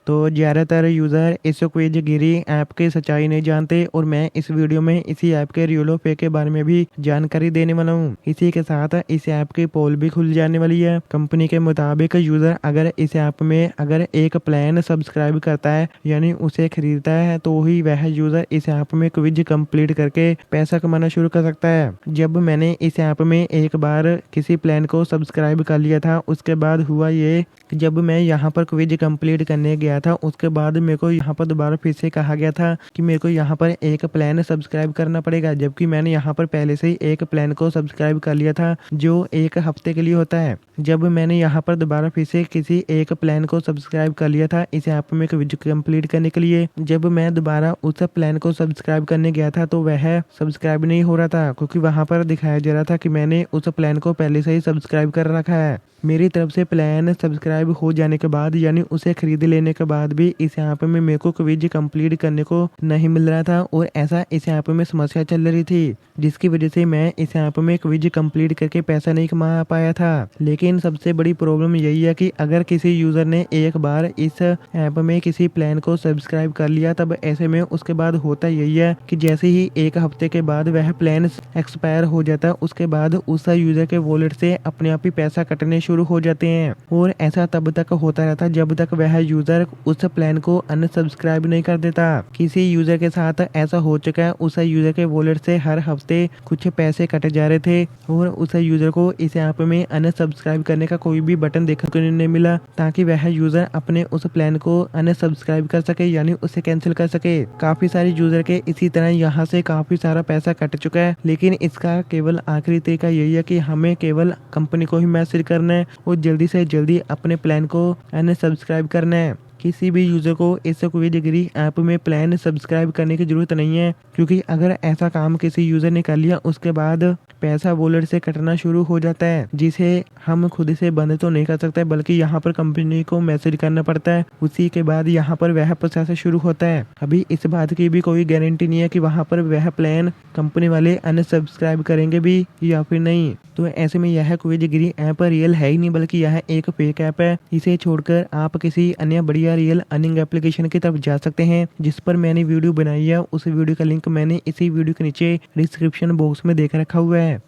तो ज़्यादातर यूज़र इस क्विज़गिरी ऐप की सच्चाई नहीं जानते और मैं इस वीडियो में इसी ऐप के रियल और फेक के बारे में भी जानकारी देने वाला हूँ। इसी के साथ इस ऐप की पोल भी खुल जाने वाली है। कंपनी के मुताबिक यूज़र अगर इस ऐप में अगर एक प्लान सब्सक्राइब करता है यानी उसे खरीदता है तो ही वह यूज़र इस ऐप में क्विज कंप्लीट करके पैसा कमाना शुरू कर सकता है। जब मैंने इस ऐप में एक बार किसी प्लान को सब्सक्राइब कर लिया था, उसके बाद हुआ ये कि जब मैं यहाँ पर क्विज कंप्लीट करने गया था, उसके बाद मेरे को यहाँ पर दोबारा फिर से कहा गया था कि मेरे को यहाँ पर एक प्लान सब्सक्राइब करना पड़ेगा, जबकि मैंने यहाँ पर पहले से ही एक प्लान को सब्सक्राइब कर लिया था जो 1 हफ्ते के लिए होता है। जब मैंने यहाँ पर दोबारा फिर से किसी एक प्लान को सब्सक्राइब कर लिया था इस ऐप में क्विज कंप्लीट करने के लिए, जब मैं दोबारा उस प्लान को सब्सक्राइब करने गया था तो वह सब्सक्राइब नहीं हो रहा था, क्योंकि वहाँ पर दिखाया जा रहा था कि मैंने उस प्लान को पहले से ही सब्सक्राइब कर रखा है। मेरी तरफ से प्लान सब्सक्राइब हो जाने के बाद यानी उसे खरीद लेने के बाद भी इस ऐप में मेरे को क्विज कंप्लीट करने को नहीं मिल रहा था और ऐसा इस ऐप में समस्या चल रही थी, जिसकी वजह से मैं इस ऐप में क्विज कंप्लीट करके पैसा नहीं कमा पाया था। लेकिन सबसे बड़ी प्रॉब्लम यही है कि अगर किसी यूज़र ने एक बार इस ऐप में किसी प्लान को सब्सक्राइब कर लिया, तब ऐसे में उसके बाद होता यही है कि जैसे ही 1 हफ्ते के बाद वह प्लान एक्सपायर हो जाता है, उसके बाद उस यूज़र के वॉलेट से अपने आप ही पैसा कटने शुरू हो जाते हैं। और ऐसा तब तक होता रहता जब तक वह यूज़र उस प्लान को अनसब्सक्राइब नहीं कर देता। किसी यूज़र के साथ ऐसा हो चुका है, उस यूज़र के वॉलेट से हर हफ्ते कुछ पैसे कटे जा रहे थे और उस यूज़र को इस ऐप में अनसब्सक्राइब करने का कोई भी बटन देखने को नहीं मिला, ताकि वह यूज़र अपने उस प्लान को अनसब्सक्राइब कर सके यानी उसे कैंसिल कर सके। काफी सारे यूज़र के इसी तरह यहाँ से काफी सारा पैसा कट चुका है, लेकिन इसका केवल आखिरी तरीका यही है कि हमें केवल कंपनी को ही मैसेज करना है और जल्दी से जल्दी अपने प्लान को अनसब्सक्राइब करना है। किसी भी यूज़र को इस क्विज़गिरी ऐप में प्लान सब्सक्राइब करने की ज़रूरत नहीं है, क्योंकि अगर ऐसा काम किसी यूज़र ने कर लिया उसके बाद पैसा वॉलेट से कटना शुरू हो जाता है, जिसे हम खुद से बंद तो नहीं कर सकते बल्कि यहाँ पर कंपनी को मैसेज करना पड़ता है। उसी के बाद यहाँ पर वह प्रोसेस शुरू होता है। अभी इस बात की भी कोई गारंटी नहीं है कि वहाँ पर वह प्लान कंपनी वाले अनसब्सक्राइब करेंगे भी या फिर नहीं। तो ऐसे में यह क्विज़गिरी ऐप रियल है ही नहीं, बल्कि यह एक फेक ऐप है। इसे छोड़कर आप किसी अन्य बढ़िया रियल अर्निंग एप्लीकेशन की तरफ जा सकते हैं, जिस पर मैंने वीडियो बनाई है। उस वीडियो का लिंक मैंने इसी वीडियो के नीचे डिस्क्रिप्शन बॉक्स में देकर रखा हुआ है।